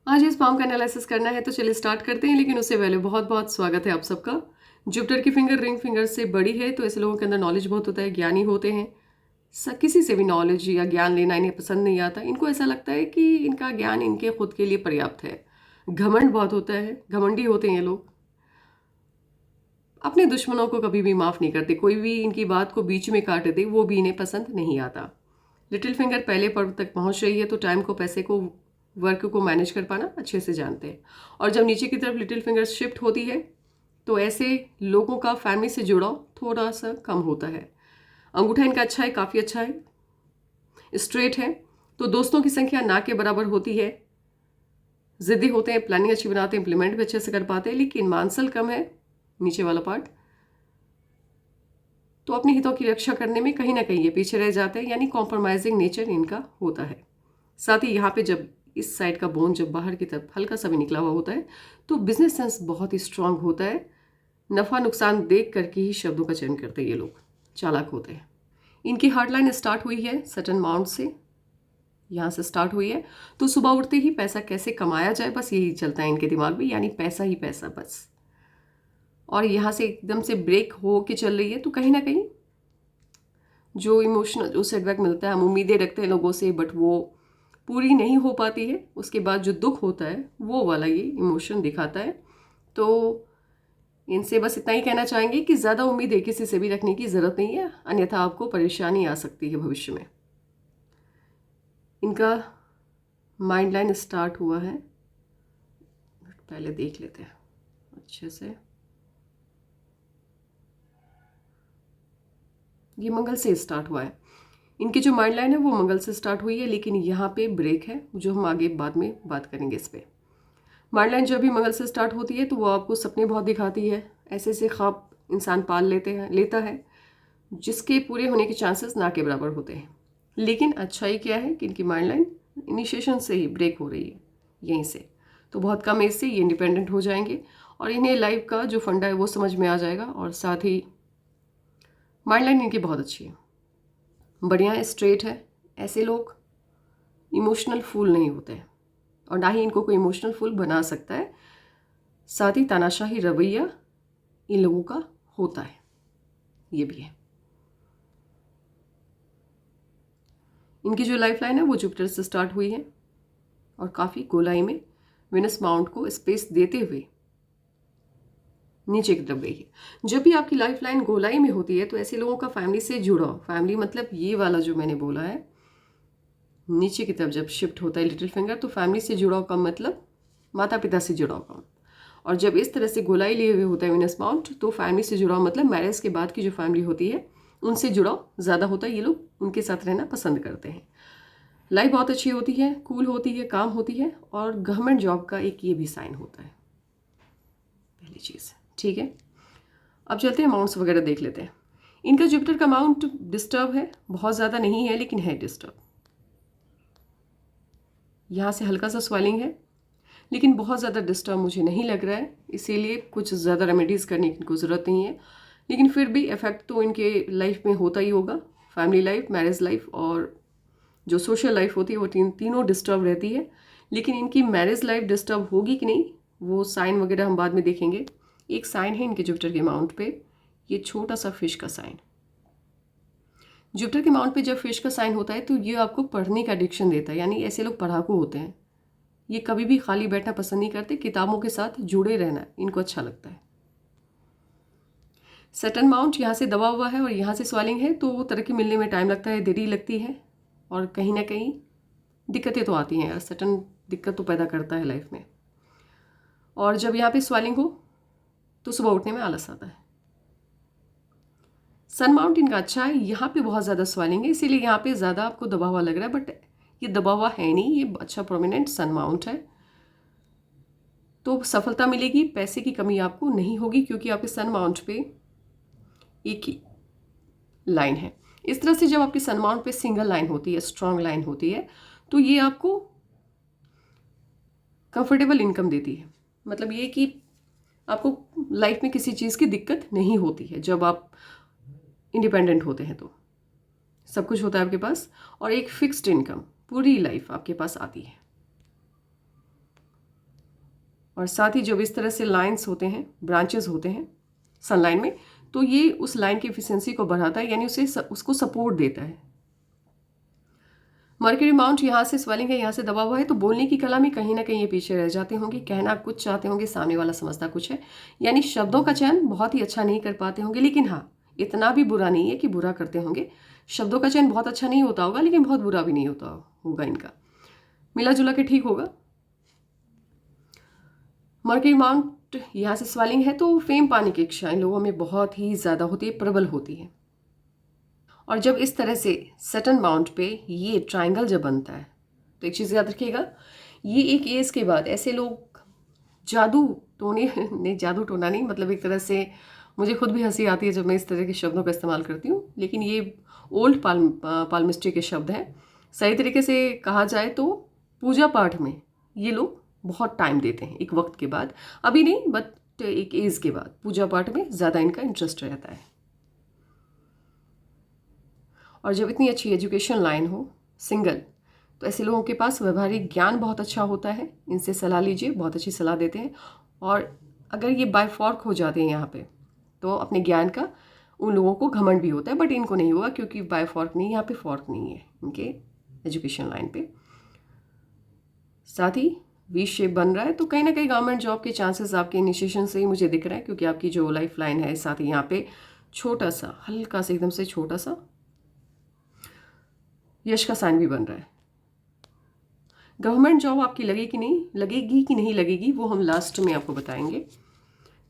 आज इस फॉर्म का एनालिसिस करना है तो चलिए स्टार्ट करते हैं, लेकिन उससे पहले बहुत बहुत स्वागत है आप सबका। जुपिटर की फिंगर रिंग फिंगर से बड़ी है, तो ऐसे लोगों के अंदर नॉलेज बहुत होता है, ज्ञानी होते हैं। किसी से भी नॉलेज या ज्ञान लेना इन्हें पसंद नहीं आता। इनको ऐसा लगता है कि इनका ज्ञान इनके खुद के लिए पर्याप्त है। घमंड बहुत होता है, घमंडी होते हैं ये लोग। अपने दुश्मनों को कभी भी माफ़ नहीं करते। कोई भी इनकी बात को बीच में काट दे वो भी इन्हें पसंद नहीं आता। लिटिल फिंगर पहले पर्व तक पहुंच रही है, तो टाइम को, पैसे को, वर्क को मैनेज कर पाना अच्छे से जानते हैं। और जब नीचे की तरफ लिटिल फिंगर शिफ्ट होती है तो ऐसे लोगों का फैमिली से जुड़ाव थोड़ा सा कम होता है। अंगूठा इनका अच्छा है, काफ़ी अच्छा है, स्ट्रेट है। तो दोस्तों की संख्या ना के बराबर होती है। जिद्दी होते हैं, प्लानिंग अच्छी बनाते हैं, इंप्लीमेंट भी अच्छे से कर पाते हैं, लेकिन मानसल कम है, नीचे वाला पार्ट। तो अपने हितों की रक्षा करने में कहीं ना कहीं ये पीछे रह जाते हैं, यानी कॉम्प्रोमाइजिंग नेचर इनका होता है। साथ ही यहाँ पे जब इस साइड का बोन जब बाहर की तरफ हल्का सा भी निकला हुआ होता है तो बिजनेस सेंस बहुत ही स्ट्रांग होता है। नफ़ा नुकसान देख करके ही शब्दों का चयन करते हैं ये लोग, चालाक होते हैं। इनकी हार्डलाइन स्टार्ट हुई है सटन माउंट से, यहाँ से स्टार्ट हुई है। तो सुबह उठते ही पैसा कैसे कमाया जाए, बस यही चलता है इनके दिमाग में, यानी पैसा ही पैसा बस। और यहाँ से एकदम से ब्रेक हो के चल रही है, तो कहीं ना कहीं जो इमोशनल जो सेटबैक मिलता है, हम उम्मीदें रखते हैं लोगों से बट वो पूरी नहीं हो पाती है, उसके बाद जो दुख होता है वो वाला ये इमोशन दिखाता है। तो इनसे बस इतना ही कहना चाहेंगे कि ज़्यादा उम्मीदें किसी से भी रखने की ज़रूरत नहीं है, अन्यथा आपको परेशानी आ सकती है भविष्य में। इनका माइंड लाइन स्टार्ट हुआ है, पहले देख लेते हैं अच्छे से। ये मंगल से स्टार्ट हुआ है। इनकी जो माइंड लाइन है वो मंगल से स्टार्ट हुई है, लेकिन यहाँ पे ब्रेक है जो हम आगे बाद में बात करेंगे इस पर। माइंड लाइन जब भी मंगल से स्टार्ट होती है तो वो आपको सपने बहुत दिखाती है। ऐसे ऐसे ख्वाब इंसान पाल लेता है जिसके पूरे होने के चांसेस ना के बराबर होते हैं। लेकिन अच्छाई क्या है कि इनकी माइंड लाइन इनिशिएशन से ही ब्रेक हो रही है यहीं से। तो बहुत कम एज से ये इंडिपेंडेंट हो जाएंगे और इन्हें लाइफ का जो फंडा है वो समझ में आ जाएगा। और साथ ही माइंड लाइन इनकी बहुत अच्छी है, बढ़िया है, स्ट्रेट है। ऐसे लोग इमोशनल फूल नहीं होते हैं और ना ही इनको कोई इमोशनल फूल बना सकता है। साथ ही तानाशाही रवैया इन लोगों का होता है, ये भी है। इनकी जो लाइफ लाइन है वो जुपिटर से स्टार्ट हुई है और काफ़ी गोलाई में विनस माउंट को स्पेस देते हुए नीचे की तरफ गई है। जब भी आपकी लाइफ लाइन गोलाई में होती है तो ऐसे लोगों का फैमिली से जुड़ाव, फैमिली मतलब ये वाला जो मैंने बोला है, नीचे की तरफ जब शिफ्ट होता है लिटिल फिंगर, तो फैमिली से जुड़ाव का मतलब माता पिता से जुड़ाव का। और जब इस तरह से गोलाई लिए हुए होता है विनस माउंट, तो फैमिली से जुड़ाव मतलब मैरिज के बाद की जो फैमिली होती है उनसे जुड़ाव ज़्यादा होता है। ये लोग उनके साथ रहना पसंद करते हैं। लाइफ बहुत अच्छी होती है, कूल होती है, काम होती है, और गवर्नमेंट जॉब का एक ये भी साइन होता है, पहली चीज़। ठीक है, अब चलते हैं माउंट्स वगैरह देख लेते हैं। इनका जुपिटर का माउंट डिस्टर्ब है, बहुत ज़्यादा नहीं है लेकिन है डिस्टर्ब। यहाँ से हल्का सा स्वेलिंग है लेकिन बहुत ज़्यादा डिस्टर्ब मुझे नहीं लग रहा है, इसीलिए कुछ ज़्यादा रेमेडीज़ करने की इनको ज़रूरत नहीं है। लेकिन फिर भी इफेक्ट तो इनके लाइफ में होता ही होगा। फैमिली लाइफ, मैरिज लाइफ और जो सोशल लाइफ होती है वो तीनों डिस्टर्ब रहती है। लेकिन इनकी मैरिज लाइफ डिस्टर्ब होगी कि नहीं वो साइन वगैरह हम बाद में देखेंगे। एक साइन है इनके जुपिटर के माउंट पे, ये छोटा सा फिश का साइन। जुपिटर के माउंट पे जब फिश का साइन होता है तो ये आपको पढ़ने का एडिक्शन देता है, यानी ऐसे लोग पढ़ाकू होते हैं। ये कभी भी खाली बैठना पसंद नहीं करते, किताबों के साथ जुड़े रहना इनको अच्छा लगता है। सैटर्न माउंट यहाँ से दबा हुआ है और यहाँ से स्वेलिंग है, तो तरक्की मिलने में टाइम लगता है, देरी लगती है और कहीं ना कहीं दिक्कतें तो आती हैं यार। सैटर्न दिक्कत तो पैदा करता है लाइफ में। और जब यहाँ पे स्वेलिंग हो तो सुबह उठने में आलस आता है। सन माउंट इनका अच्छा है, यहाँ पे बहुत ज़्यादा स्वेलिंग है इसीलिए यहाँ पे ज़्यादा आपको दबा हुआ लग रहा है, बट ये दबा हुआ है नहीं, ये अच्छा प्रोमिनेंट सन माउंट है। तो सफलता मिलेगी, पैसे की कमी आपको नहीं होगी क्योंकि आपके सन माउंट पे एक ही लाइन है। इस तरह से जब आपकी सन माउंट पे सिंगल लाइन होती है, स्ट्रांग लाइन होती है, तो ये आपको कंफर्टेबल इनकम देती है। मतलब ये कि आपको लाइफ में किसी चीज़ की दिक्कत नहीं होती है। जब आप इंडिपेंडेंट होते हैं तो सब कुछ होता है आपके पास और एक फिक्स्ड इनकम पूरी लाइफ आपके पास आती है। और साथ ही जब इस तरह से लाइंस होते हैं, ब्रांचेस होते हैं सनलाइन में, तो ये उस लाइन की एफिशिएंसी को बढ़ाता है, यानी उसको सपोर्ट देता है। मर्क्यूरी माउंट यहाँ से स्वेलिंग है, यहाँ से दबा हुआ है, तो बोलने की कला में कहीं ना कहीं ये पीछे रह जाते होंगे। कहना कुछ चाहते होंगे, सामने वाला समझता कुछ है, यानी शब्दों का चयन बहुत ही अच्छा नहीं कर पाते होंगे। लेकिन हाँ, इतना भी बुरा नहीं है कि बुरा करते होंगे। शब्दों का चयन बहुत अच्छा नहीं होता होगा, लेकिन बहुत बुरा भी नहीं होता होगा, इनका मिला जुला के ठीक होगा। मर्क्यूरी माउंट यहाँ से स्वेलिंग है, तो फेम पाने की इच्छा इन लोगों में बहुत ही ज़्यादा होती है, प्रबल होती है। और जब इस तरह से सैटर्न माउंट पे ये ट्रायंगल जब बनता है, तो एक चीज़ याद रखिएगा, ये एक एज के बाद ऐसे लोग जादू टोने नहीं, जादू टोना नहीं, मतलब एक तरह से मुझे खुद भी हंसी आती है जब मैं इस तरह के शब्दों का इस्तेमाल करती हूँ, लेकिन ये ओल्ड पाल्मिस्ट्री के शब्द हैं। सही तरीके से कहा जाए तो पूजा पाठ में ये लोग बहुत टाइम देते हैं एक वक्त के बाद, अभी नहीं बट एक एज के बाद पूजा पाठ में ज़्यादा इनका इंटरेस्ट रहता है। और जब इतनी अच्छी एजुकेशन लाइन हो, सिंगल, तो ऐसे लोगों के पास व्यवहारिक ज्ञान बहुत अच्छा होता है। इनसे सलाह लीजिए, बहुत अच्छी सलाह देते हैं। और अगर ये बायफॉर्क हो जाते हैं यहाँ पे, तो अपने ज्ञान का उन लोगों को घमंड भी होता है, बट इनको नहीं होगा, क्योंकि बायफॉर्क नहीं, यहाँ पे फॉर्क नहीं है इनके एजुकेशन लाइन पे। साथ ही वी शेप बन रहा है, तो कहीं ना कहीं गवर्नमेंट जॉब के चांसेस आपके इनिशिएशन से ही मुझे दिख रहा है, क्योंकि आपकी जो लाइफ लाइन है, साथ ही यहाँ पे छोटा सा, हल्का सा, एकदम से छोटा सा यश का साइन भी बन रहा है। गवर्नमेंट जॉब आपकी लगेगी कि नहीं लगेगी, वो हम लास्ट में आपको बताएंगे।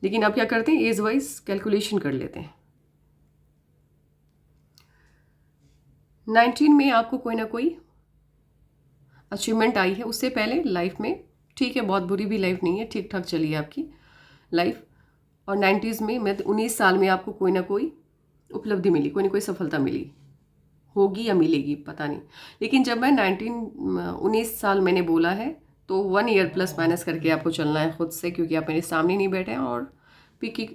लेकिन आप क्या करते हैं, एज वाइज कैलकुलेशन कर लेते हैं। 19 में आपको कोई ना कोई अचीवमेंट आई है, उससे पहले लाइफ में, ठीक है, बहुत बुरी भी लाइफ नहीं है, ठीक ठाक चली है आपकी लाइफ। और 90s में, 19 साल में आपको कोई ना कोई उपलब्धि मिली, कोई ना कोई सफलता मिली होगी या मिलेगी, पता नहीं। लेकिन जब मैं 19 साल मैंने बोला है, तो 1 ईयर प्लस माइनस करके आपको चलना है खुद से, क्योंकि आप मेरे सामने नहीं बैठे हैं। और पिकी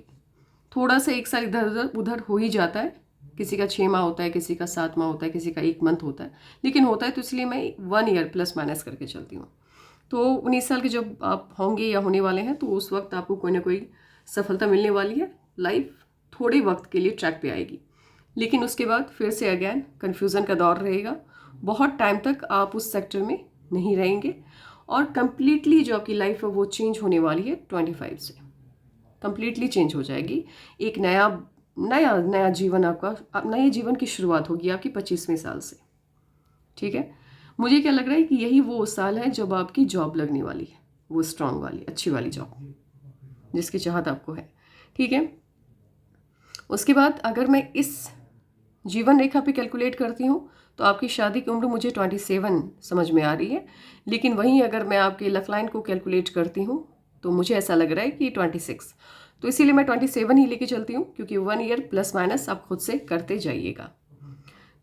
थोड़ा सा एक साल इधर उधर हो ही जाता है, किसी का 6 माह होता है, किसी का 7 माह होता है, किसी का 1 मंथ होता है, लेकिन होता है, तो इसलिए मैं 1 ईयर प्लस माइनस करके चलती हूँ। तो 19 साल के जब आप होंगे या होने वाले हैं, तो उस वक्त आपको कोई ना कोई सफलता मिलने वाली है। लाइफ थोड़े वक्त के लिए ट्रैक पे आएगी, लेकिन उसके बाद फिर से अगेन कन्फ्यूज़न का दौर रहेगा। बहुत टाइम तक आप उस सेक्टर में नहीं रहेंगे, और कम्प्लीटली जो आपकी लाइफ है वो चेंज होने वाली है 25 से, कम्प्लीटली चेंज हो जाएगी। एक नया नया नया जीवन, आपका नए जीवन की शुरुआत होगी आपकी 25वें साल से। ठीक है, मुझे क्या लग रहा है कि यही वो साल है जब आपकी जॉब लगने वाली है, वो स्ट्रांग वाली, अच्छी वाली जॉब, जिसकी चाहत आपको है। ठीक है, उसके बाद अगर मैं इस जीवन रेखा पे कैलकुलेट करती हूँ, तो आपकी शादी की उम्र मुझे 27 समझ में आ रही है। लेकिन वहीं अगर मैं आपके लक लाइन को कैलकुलेट करती हूँ, तो मुझे ऐसा लग रहा है कि 26। तो इसीलिए मैं 27 ही लेके चलती हूँ, क्योंकि 1 ईयर प्लस माइनस आप खुद से करते जाइएगा।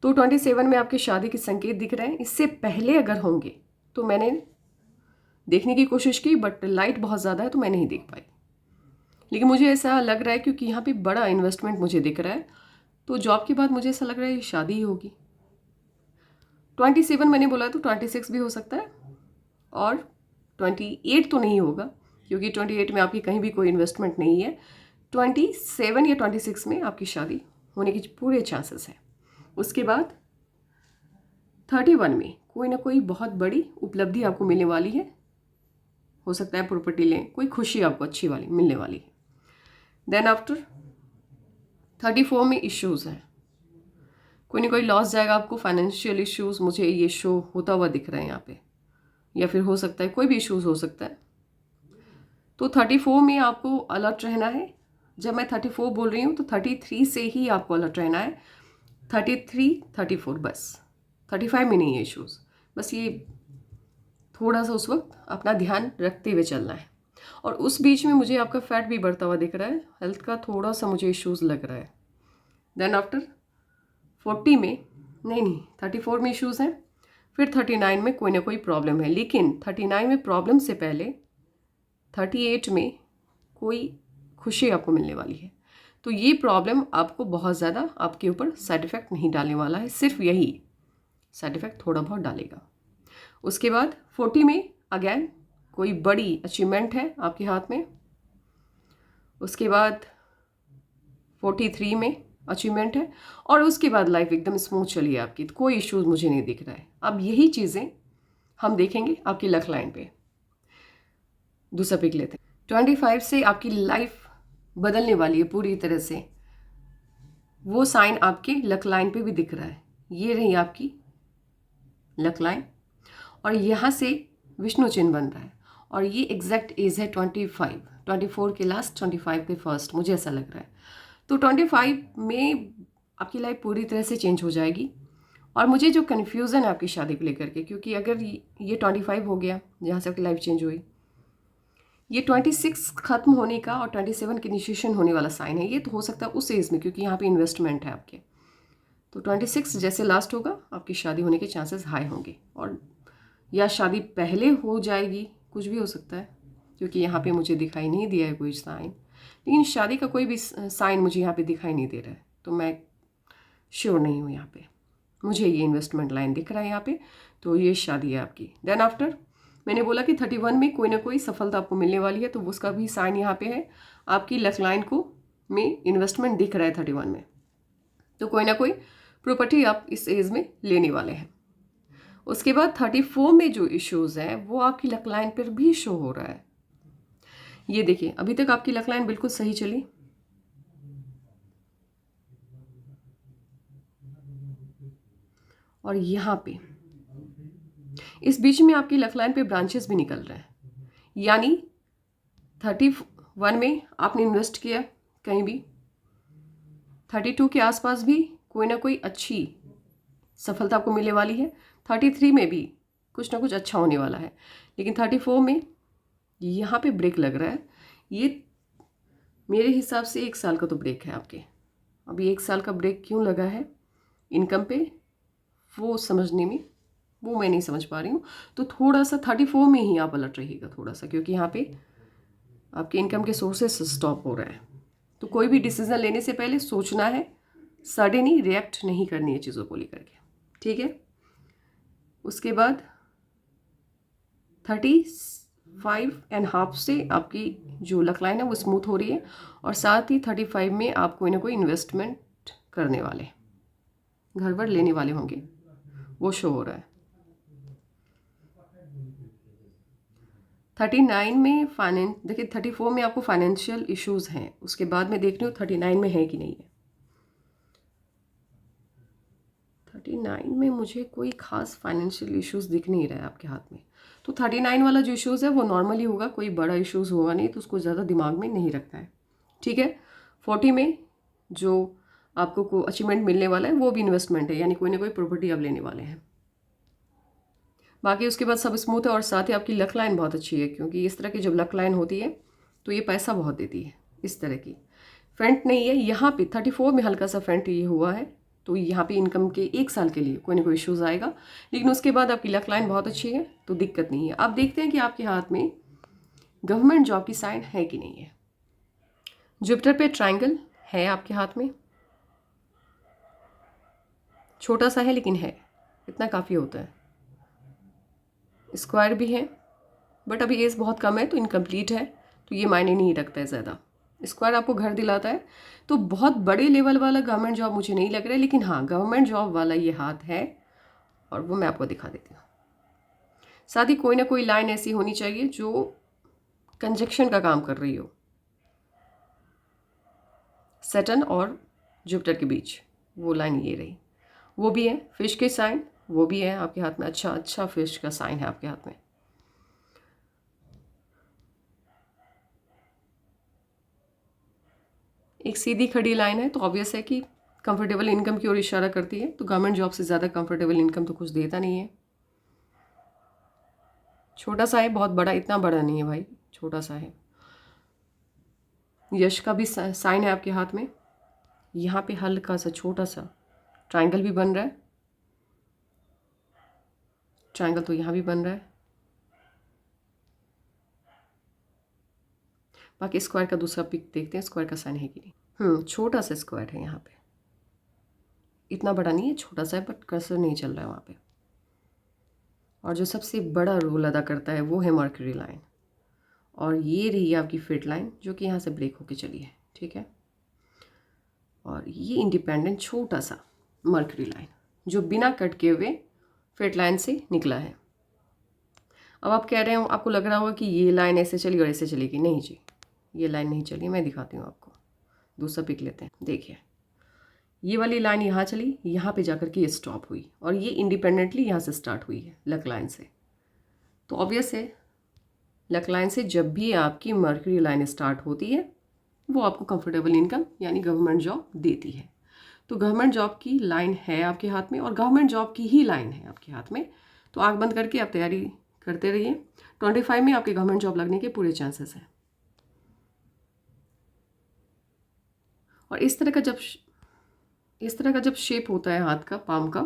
तो 27 में आपकी शादी के संकेत दिख रहे हैं। इससे पहले अगर होंगे तो मैंने देखने की कोशिश की, बट लाइट बहुत ज़्यादा है तो मैं नहीं देख पाई। लेकिन मुझे ऐसा लग रहा है, क्योंकि यहाँ पे बड़ा इन्वेस्टमेंट मुझे दिख रहा है, तो जॉब के बाद मुझे ऐसा लग रहा है ये शादी ही होगी। 27 मैंने बोला, तो 26 भी हो सकता है, और 28 तो नहीं होगा, क्योंकि 28 में आपकी कहीं भी कोई इन्वेस्टमेंट नहीं है। 27 या 26 में आपकी शादी होने की पूरे चांसेस हैं। उसके बाद 31 में कोई ना कोई बहुत बड़ी उपलब्धि आपको मिलने वाली है। हो सकता है प्रॉपर्टी लें, कोई खुशी आपको अच्छी वाली मिलने वाली है। देन आफ्टर 34 में इश्यूज़ हैं, कोई ना कोई लॉस जाएगा आपको, फाइनेंशियल इश्यूज़ मुझे ये शो होता हुआ दिख रहा है यहाँ पे, या फिर हो सकता है कोई भी इश्यूज़ हो सकता है। तो 34 में आपको अलर्ट रहना है। जब मैं 34 बोल रही हूँ, तो 33 से ही आपको अलर्ट रहना है। 33, 34 बस, 35 में नहीं है इश्यूज़, बस ये थोड़ा सा उस वक्त अपना ध्यान रखते हुए चलना है। और उस बीच में मुझे आपका फैट भी बढ़ता हुआ दिख रहा है, हेल्थ का थोड़ा सा मुझे इश्यूज़ लग रहा है। देन आफ्टर 40 में नहीं 34 में इश्यूज़ हैं, फिर 39 में कोई ना कोई प्रॉब्लम है। लेकिन 39 में प्रॉब्लम से पहले 38 में कोई खुशी आपको मिलने वाली है। तो ये प्रॉब्लम आपको बहुत ज़्यादा आपके ऊपर साइड इफ़ेक्ट नहीं डालने वाला है, सिर्फ यही साइड इफ़ेक्ट थोड़ा बहुत डालेगा। उसके बाद 40 में अगेन कोई बड़ी अचीवमेंट है आपके हाथ में। उसके बाद 43 में अचीवमेंट है, और उसके बाद लाइफ एकदम स्मूथ चली है आपकी, तो कोई इश्यूज मुझे नहीं दिख रहा है। अब यही चीज़ें हम देखेंगे आपकी लक लाइन पे। दूसरा पिक लेते हैं। 25 से आपकी लाइफ बदलने वाली है पूरी तरह से, वो साइन आपके लक लाइन पे भी दिख रहा है। ये रही आपकी लक लाइन, और यहाँ से विष्णु चिन्ह बन रहा है, और ये एग्जैक्ट एज है 25, 24 के लास्ट, 25 के फर्स्ट, मुझे ऐसा लग रहा है। तो 25 में आपकी लाइफ पूरी तरह से चेंज हो जाएगी। और मुझे जो कन्फ्यूज़न है आपकी शादी को लेकर के, क्योंकि अगर ये 25 हो गया जहाँ से आपकी लाइफ चेंज हुई, ये 26 खत्म होने का और 27 की इनिशिएशन होने वाला साइन है। ये तो हो सकता है उस एज में, क्योंकि यहाँ पे इन्वेस्टमेंट है आपके। तो 26 जैसे लास्ट होगा, आपकी शादी होने के चांसेस हाई होंगे, और या शादी पहले हो जाएगी, कुछ भी हो सकता है, क्योंकि यहाँ पे मुझे दिखाई नहीं दिया है कोई साइन। लेकिन शादी का कोई भी साइन मुझे यहाँ पे दिखाई नहीं दे रहा है, तो मैं श्योर नहीं हूँ यहाँ पे। मुझे ये इन्वेस्टमेंट लाइन दिख रहा है यहाँ पे, तो ये शादी है आपकी। देन आफ्टर मैंने बोला कि 31 में कोई ना कोई सफलता आपको मिलने वाली है, तो उसका भी साइन यहाँ पे है। आपकी लक लाइन को में इन्वेस्टमेंट दिख रहा है 31 में, तो कोई ना कोई प्रॉपर्टी आप इस एज में लेने वाले हैं। उसके बाद 34 में जो इश्यूज हैं वो आपकी लक लाइन पर भी शो हो रहा है। ये देखिए, अभी तक आपकी लक लाइन बिल्कुल सही चली, और यहाँ पे इस बीच में आपकी लक लाइन पे ब्रांचेस भी निकल रहे हैं। यानी 31 में आपने इन्वेस्ट किया कहीं भी, 32 के आसपास भी कोई ना कोई अच्छी सफलता आपको मिलने वाली है, 33 में भी कुछ ना कुछ अच्छा होने वाला है। लेकिन 34 में यहाँ पे ब्रेक लग रहा है। ये मेरे हिसाब से 1 साल का तो ब्रेक है आपके। अभी 1 साल का ब्रेक क्यों लगा है इनकम पे, वो समझने में, वो मैं नहीं समझ पा रही हूँ। तो थोड़ा सा 34 में ही आप अलर्ट रहिएगा थोड़ा सा, क्योंकि यहाँ पे आपके इनकम के सोर्सेस स्टॉप हो रहा है। तो कोई भी डिसीजन लेने से पहले सोचना है, सडनली रिएक्ट नहीं करनी है चीज़ों को लेकर के, ठीक है। उसके बाद 35.5 से आपकी जो लक लाइन है वो स्मूथ हो रही है, और साथ ही 35 में आप कोई ना कोई इन्वेस्टमेंट करने वाले, घर वर लेने वाले होंगे, वो शो हो रहा है। 39 में फाइनेंस, देखिए 34 में आपको फाइनेंशियल इश्यूज हैं, उसके बाद मैं देख रही हूँ 39 में है कि नहीं है। 39 में मुझे कोई खास फाइनेंशियल इश्यूज दिख नहीं रहा है आपके हाथ में। तो 39 वाला जो इश्यूज़ है वो नॉर्मली होगा, कोई बड़ा इश्यूज़ होगा नहीं, तो उसको ज़्यादा दिमाग में नहीं रखना है, ठीक है। 40 में जो आपको को अचीवमेंट मिलने वाला है वो भी इन्वेस्टमेंट है, यानी कोई ना कोई प्रॉपर्टी आप लेने वाले हैं। बाकी उसके बाद सब स्मूथ है, और साथ ही आपकी लक लाइन बहुत अच्छी है, क्योंकि इस तरह की जब लक लाइन होती है तो ये पैसा बहुत देती है। इस तरह की फ्रंट नहीं है यहाँ पे, 34 में हल्का सा फ्रंट ये हुआ है, तो यहाँ पे इनकम के 1 साल के लिए कोई ना कोई इश्यूज़ आएगा। लेकिन उसके बाद आपकी लक लाइन बहुत अच्छी है, तो दिक्कत नहीं है। अब देखते हैं कि आपके हाथ में गवर्नमेंट जॉब की साइन है कि नहीं है। जुपिटर पे ट्रायंगल है आपके हाथ में, छोटा सा है लेकिन है, इतना काफ़ी होता है। स्क्वायर भी है, बट अभी एज बहुत कम है तो इनकम्प्लीट है, तो ये मायने नहीं रखता है ज़्यादा। स्क्वायर आपको घर दिलाता है, तो बहुत बड़े लेवल वाला गवर्नमेंट जॉब मुझे नहीं लग रहा है, लेकिन हाँ गवर्नमेंट जॉब वाला ये हाथ है, और वो मैं आपको दिखा देती हूँ। साथ ही कोई ना कोई लाइन ऐसी होनी चाहिए जो कंजक्शन का काम कर रही हो सैटर्न और जुपिटर के बीच, वो लाइन ये रही। वो भी है फिश के साइन, वो भी है आपके हाथ में, अच्छा अच्छा फिश का साइन है आपके हाथ में। एक सीधी खड़ी लाइन है, तो ऑब्वियस है कि कंफर्टेबल इनकम की ओर इशारा करती है, तो गवर्नमेंट जॉब से ज़्यादा कंफर्टेबल इनकम तो कुछ देता नहीं है। छोटा सा है, बहुत बड़ा इतना बड़ा नहीं है भाई, छोटा सा है। यश का भी साइन है आपके हाथ में, यहाँ पे हल्का सा छोटा सा ट्रायंगल भी बन रहा है, ट्रायंगल तो यहाँ भी बन रहा है। बाकी स्क्वायर का दूसरा पिक देखते हैं, स्क्वायर का साइन है कि नहीं। छोटा सा स्क्वायर है यहाँ पे, इतना बड़ा नहीं है, छोटा सा है, बट कर्सर नहीं चल रहा है वहाँ पे। और जो सबसे बड़ा रोल अदा करता है वो है मर्करी लाइन। और ये रही आपकी फिट लाइन जो कि यहाँ से ब्रेक होके चली है, ठीक है। और ये इंडिपेंडेंट छोटा सा मर्करी लाइन जो बिना कट किए हुए फिट लाइन से निकला है। अब आप कह रहे हो, आपको लग रहा होगा कि ये लाइन ऐसे चली और ऐसे चलेगी। नहीं जी, ये लाइन नहीं चली। मैं दिखाती हूँ आपको, दूसरा पिक लेते हैं। देखिए, ये वाली लाइन यहाँ चली, यहाँ पे जाकर के ये स्टॉप हुई और ये इंडिपेंडेंटली यहाँ से स्टार्ट हुई है लक लाइन से। तो ऑब्वियस है, लक लाइन से जब भी आपकी मर्करी लाइन स्टार्ट होती है वो आपको कंफर्टेबल इनकम यानी गवर्नमेंट जॉब देती है। तो गवर्नमेंट जॉब की लाइन है आपके हाथ में और गवर्नमेंट जॉब की ही लाइन है आपके हाथ में। तो आँख बंद करके आप तैयारी करते रहिए। 25 में आपके गवर्नमेंट जॉब लगने के पूरे चांसेस हैं। और इस तरह का जब शेप होता है हाथ का, पाम का,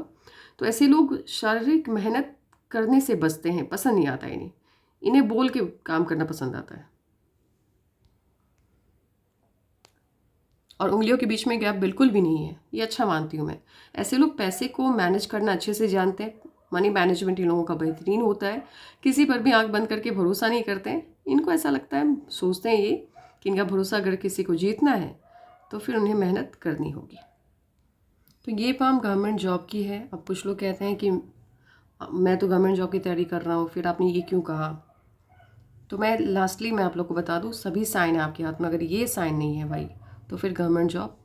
तो ऐसे लोग शारीरिक मेहनत करने से बचते हैं, पसंद नहीं आता इन्हें बोल के काम करना पसंद आता है। और उंगलियों के बीच में गैप बिल्कुल भी नहीं है, ये अच्छा मानती हूँ मैं। ऐसे लोग पैसे को मैनेज करना अच्छे से जानते हैं। मनी मैनेजमेंट इन लोगों का बेहतरीन होता है। किसी पर भी आंख बंद करके भरोसा नहीं करते हैं। इनको ऐसा लगता है, सोचते हैं ये कि इनका भरोसा अगर किसी को जीतना है तो फिर उन्हें मेहनत करनी होगी। तो ये पाम गवर्नमेंट जॉब की है। अब कुछ लोग कहते हैं कि मैं तो गवर्नमेंट जॉब की तैयारी कर रहा हूँ, फिर आपने ये क्यों कहा। तो मैं आप लोग को बता दूँ, सभी साइन है आपके हाथ में। अगर ये साइन नहीं है भाई तो फिर गवर्नमेंट जॉब,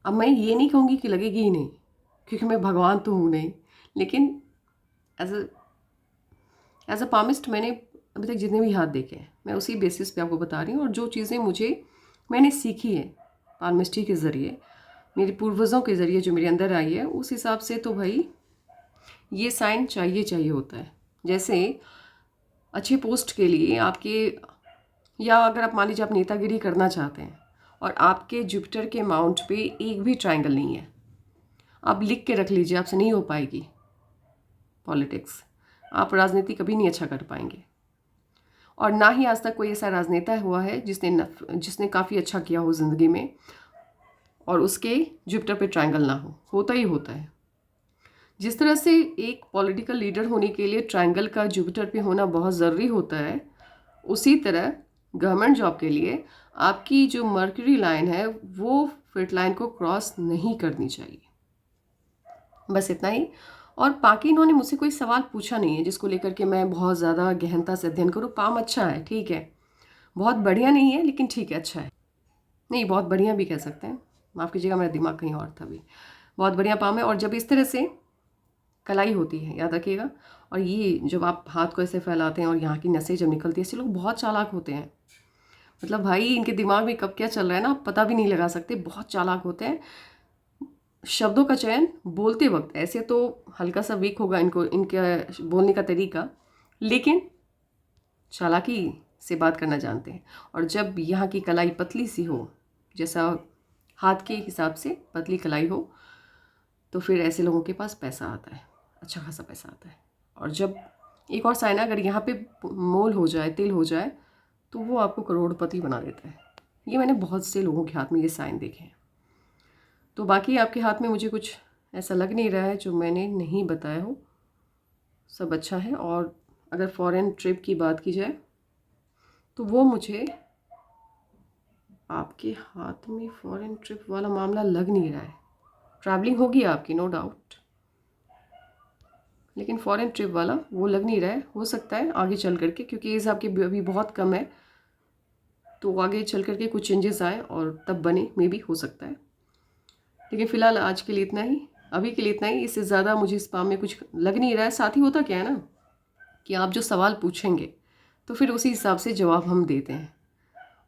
अब मैं ये नहीं कहूँगी कि लगेगी ही नहीं, क्योंकि मैं भगवान तो हूँ नहीं, लेकिन एज अ पामिस्ट मैंने अभी तक जितने भी हाथ देखे हैं मैं उसी बेसिस पे आपको बता रही हूँ। और जो चीज़ें मैंने सीखी है पामिस्ट्री के ज़रिए, मेरे पूर्वजों के ज़रिए जो मेरे अंदर आई है, उस हिसाब से तो भाई ये साइन चाहिए होता है। जैसे अच्छे पोस्ट के लिए आपके, या अगर आप मान लीजिए आप नेतागिरी करना चाहते हैं और आपके जुपिटर के माउंट पे एक भी ट्रायंगल नहीं है, आप लिख के रख लीजिए, आपसे नहीं हो पाएगी पॉलिटिक्स। आप राजनीति कभी नहीं अच्छा कर पाएंगे। और ना ही आज तक कोई ऐसा राजनेता हुआ है जिसने काफ़ी अच्छा किया हो ज़िंदगी में और उसके जुपिटर पे ट्रायंगल ना हो। होता ही होता है। जिस तरह से एक पॉलिटिकल लीडर होने के लिए ट्रायंगल का जुपिटर पे होना बहुत ज़रूरी होता है, उसी तरह गवर्नमेंट जॉब के लिए आपकी जो मर्करी लाइन है वो फिट लाइन को क्रॉस नहीं करनी चाहिए। बस इतना ही। और बाकी इन्होंने मुझसे कोई सवाल पूछा नहीं है जिसको लेकर के मैं बहुत ज़्यादा गहनता से अध्ययन करूँ। पाम अच्छा है, ठीक है, बहुत बढ़िया नहीं है लेकिन ठीक है, अच्छा है। नहीं, बहुत बढ़िया भी कह सकते हैं, माफ़ कीजिएगा मेरा दिमाग कहीं और था भी। बहुत बढ़िया पाम है। और जब इस तरह से कलाई होती है, याद रखिएगा, और ये जब आप हाथ को ऐसे फैलाते हैं और यहाँ की नसें जब निकलती है, ऐसे लोग बहुत चालाक होते हैं। मतलब भाई इनके दिमाग में कब क्या चल रहा है ना, पता भी नहीं लगा सकते, बहुत चालाक होते हैं। शब्दों का चयन बोलते वक्त ऐसे तो हल्का सा वीक होगा इनके बोलने का तरीका, लेकिन चालाकी से बात करना जानते हैं। और जब यहाँ की कलाई पतली सी हो, जैसा हाथ के हिसाब से पतली कलाई हो, तो फिर ऐसे लोगों के पास पैसा आता है, अच्छा खासा पैसा आता है। और जब एक और साइन है, अगर यहाँ पे मोल हो जाए, तिल हो जाए, तो वो आपको करोड़पति बना देता है। ये मैंने बहुत से लोगों के हाथ में ये साइन देखे हैं। तो बाकी आपके हाथ में मुझे कुछ ऐसा लग नहीं रहा है जो मैंने नहीं बताया हो, सब अच्छा है। और अगर फॉरेन ट्रिप की बात की जाए तो वो मुझे आपके हाथ में फॉरेन ट्रिप वाला मामला लग नहीं रहा है। ट्रैवलिंग होगी आपकी, नो डाउट, लेकिन फॉरेन ट्रिप वाला वो लग नहीं रहा है। हो सकता है आगे चल करके, क्योंकि एज आपकी अभी बहुत कम है, तो आगे चल करके कुछ चेंजेस आए और तब बने, मे भी हो सकता है। लेकिन फ़िलहाल आज के लिए इतना ही, अभी के लिए इतना ही। इससे ज़्यादा मुझे इस पाम में कुछ लग नहीं रहा है। साथ ही होता क्या है ना कि आप जो सवाल पूछेंगे तो फिर उसी हिसाब से जवाब हम देते हैं,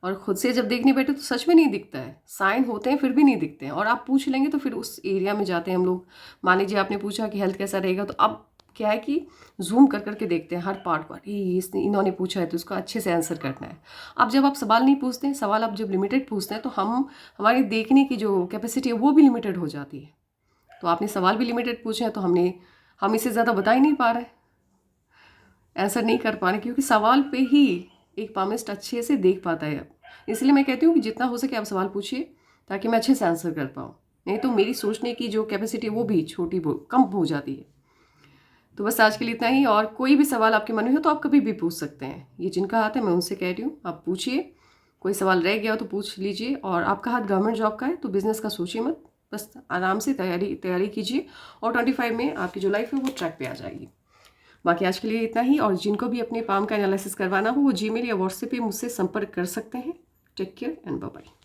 और ख़ुद से जब देखने बैठे तो सच में नहीं दिखता है। साइन होते हैं फिर भी नहीं दिखते हैं, और आप पूछ लेंगे तो फिर उस एरिया में जाते हैं हम लोग। मान लीजिए आपने पूछा कि हेल्थ कैसा रहेगा, तो अब क्या है कि जूम कर करके देखते हैं हर पार्ट को, अरे इन्होंने पूछा है तो उसका अच्छे से आंसर करना है। अब जब आप सवाल नहीं पूछते हैं, सवाल आप जब लिमिटेड पूछते हैं, तो हमारी देखने की जो कैपेसिटी है वो भी लिमिटेड हो जाती है। तो आपने सवाल भी लिमिटेड पूछे हैं, तो हम इससे ज़्यादा बता ही नहीं पा रहे, आंसर नहीं कर पा रहे, क्योंकि सवाल पे ही एक पामिस्ट अच्छे से देख पाता है। इसलिए मैं कहती हूँ कि जितना हो सके आप सवाल पूछिए ताकि मैं अच्छे से आंसर कर पाऊँ, नहीं तो मेरी सोचने की जो कैपेसिटी है वो भी कम हो जाती है। तो बस आज के लिए इतना ही, और कोई भी सवाल आपके मन में हो तो आप कभी भी पूछ सकते हैं। ये जिनका हाथ है मैं उनसे कह रही हूँ, आप पूछिए। कोई सवाल रह गया हो तो पूछ लीजिए। और आपका हाथ गवर्नमेंट जॉब का है तो बिज़नेस का सोचिए मत, बस आराम से तैयारी कीजिए, और 25 में आपकी जो लाइफ है वो ट्रैक पे आ जाएगी। बाकी आज के लिए इतना ही, और जिनको भी अपने पाम का एनालिसिस करवाना हो वो जीमेल या व्हाट्सएप पे मुझसे संपर्क कर सकते हैं। Take care and bye bye.